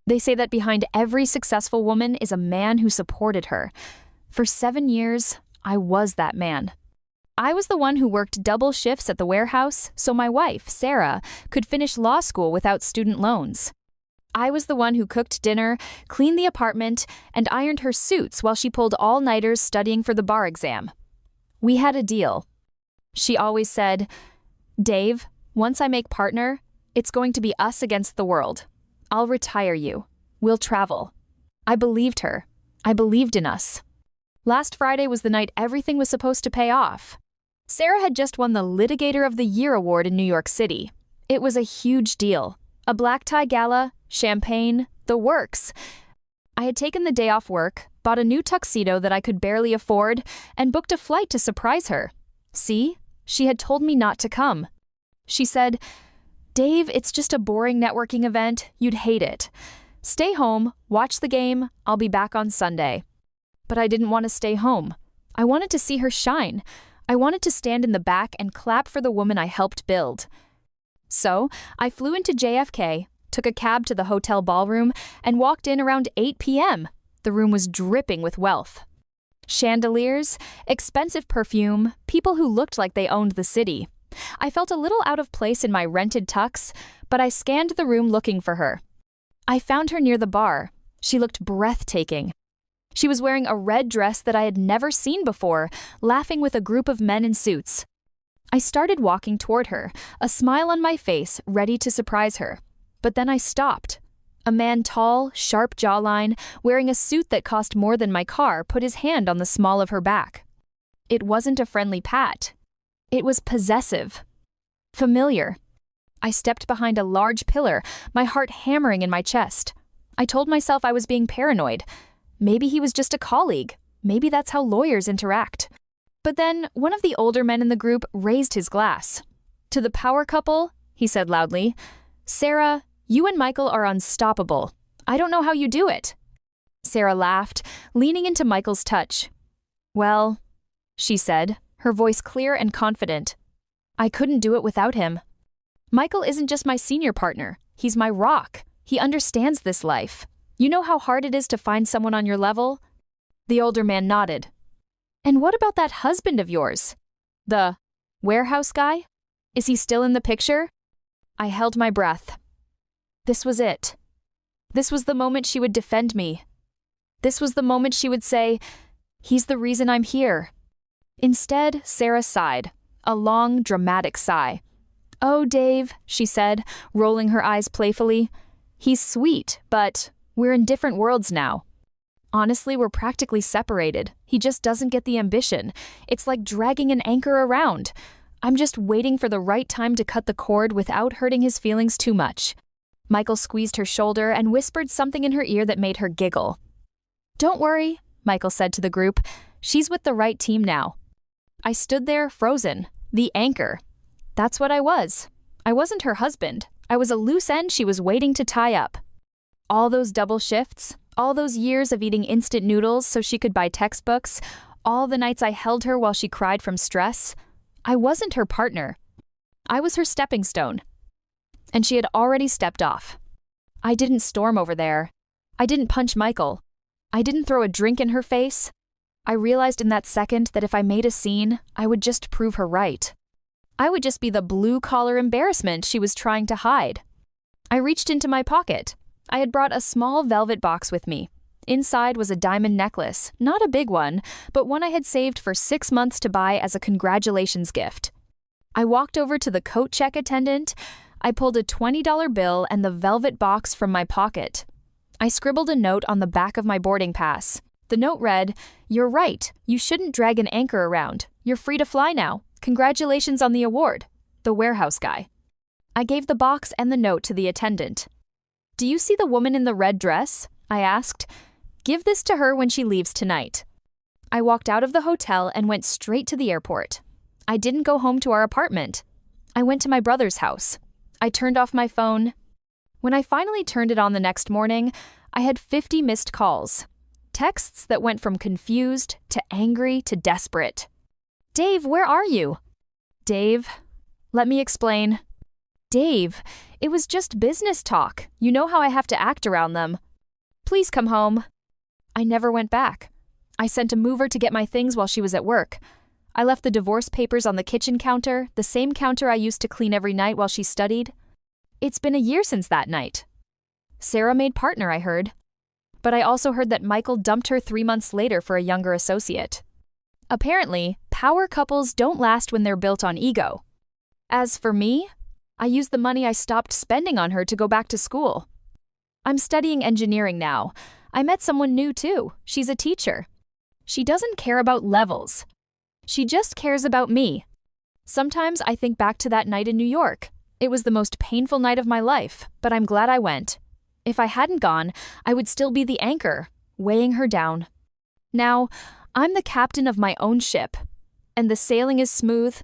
They say that behind every successful woman is a man who supported her. For 7 years, I was that man. I was the one who worked double shifts at the warehouse so my wife, Sarah, could finish law school without student loans. I was the one who cooked dinner, cleaned the apartment, and ironed her suits while she pulled all-nighters studying for the bar exam. We had a deal. She always said, "Dave, once I make partner, it's going to be us against the world. I'll retire you. We'll travel." I believed her. I believed in us. Last Friday was the night everything was supposed to pay off. Sarah had just won the Litigator of the Year award in New York City. It was a huge deal. A black tie gala, champagne, the works. I had taken the day off work, bought a new tuxedo that I could barely afford, and booked a flight to surprise her. See? She had told me not to come. She said, "Dave, it's just a boring networking event. You'd hate it. Stay home, watch the game. I'll be back on Sunday." But I didn't want to stay home. I wanted to see her shine. I wanted to stand in the back and clap for the woman I helped build. So, I flew into JFK, took a cab to the hotel ballroom, and walked in around 8 p.m. The room was dripping with wealth. Chandeliers, expensive perfume, people who looked like they owned the city. I felt a little out of place in my rented tux, but I scanned the room looking for her. I found her near the bar. She looked breathtaking. She was wearing a red dress that I had never seen before, laughing with a group of men in suits. I started walking toward her, a smile on my face, ready to surprise her. But then I stopped. A man tall, sharp jawline, wearing a suit that cost more than my car, put his hand on the small of her back. It wasn't a friendly pat. It was possessive. Familiar. I stepped behind a large pillar, my heart hammering in my chest. I told myself I was being paranoid. Maybe he was just a colleague. Maybe that's how lawyers interact. But then, one of the older men in the group raised his glass. "To the power couple," he said loudly, "Sarah, you and Michael are unstoppable. I don't know how you do it." Sarah laughed, leaning into Michael's touch. "Well," she said, her voice clear and confident, "I couldn't do it without him. Michael isn't just my senior partner. He's my rock. He understands this life. You know how hard it is to find someone on your level?" The older man nodded. "And what about that husband of yours? The warehouse guy? Is he still in the picture?" I held my breath. This was it. This was the moment she would defend me. This was the moment she would say, "He's the reason I'm here." Instead, Sarah sighed, a long, dramatic sigh. "Oh, Dave," she said, rolling her eyes playfully, "he's sweet, but we're in different worlds now. Honestly, we're practically separated. He just doesn't get the ambition. It's like dragging an anchor around. I'm just waiting for the right time to cut the cord without hurting his feelings too much." Michael squeezed her shoulder and whispered something in her ear that made her giggle. "Don't worry," Michael said to the group. "She's with the right team now." I stood there, frozen. The anchor. That's what I was. I wasn't her husband. I was a loose end she was waiting to tie up. All those double shifts, all those years of eating instant noodles so she could buy textbooks, all the nights I held her while she cried from stress, I wasn't her partner. I was her stepping stone. And she had already stepped off. I didn't storm over there. I didn't punch Michael. I didn't throw a drink in her face. I realized in that second that if I made a scene, I would just prove her right. I would just be the blue-collar embarrassment she was trying to hide. I reached into my pocket. I had brought a small velvet box with me. Inside was a diamond necklace, not a big one, but one I had saved for 6 months to buy as a congratulations gift. I walked over to the coat check attendant. I pulled a $20 bill and the velvet box from my pocket. I scribbled a note on the back of my boarding pass. The note read, "You're right. You shouldn't drag an anchor around. You're free to fly now. Congratulations on the award. The warehouse guy." I gave the box and the note to the attendant. "Do you see the woman in the red dress?" I asked. "Give this to her when she leaves tonight." I walked out of the hotel and went straight to the airport. I didn't go home to our apartment. I went to my brother's house. I turned off my phone. When I finally turned it on the next morning, I had 50 missed calls. Texts that went from confused to angry to desperate. "Dave, where are you?" "Dave, let me explain." Dave, it was just business talk. You know how I have to act around them. Please come home. I never went back. I sent a mover to get my things while she was at work. I left the divorce papers on the kitchen counter, the same counter I used to clean every night while she studied. It's been a year since that night. Sarah made partner, I heard. But I also heard that Michael dumped her 3 months later for a younger associate. Apparently, power couples don't last when they're built on ego. As for me, I used the money I stopped spending on her to go back to school. I'm studying engineering now. I met someone new too. She's a teacher. She doesn't care about levels. She just cares about me. Sometimes I think back to that night in New York. It was the most painful night of my life, but I'm glad I went. If I hadn't gone, I would still be the anchor, weighing her down. Now, I'm the captain of my own ship, and the sailing is smooth,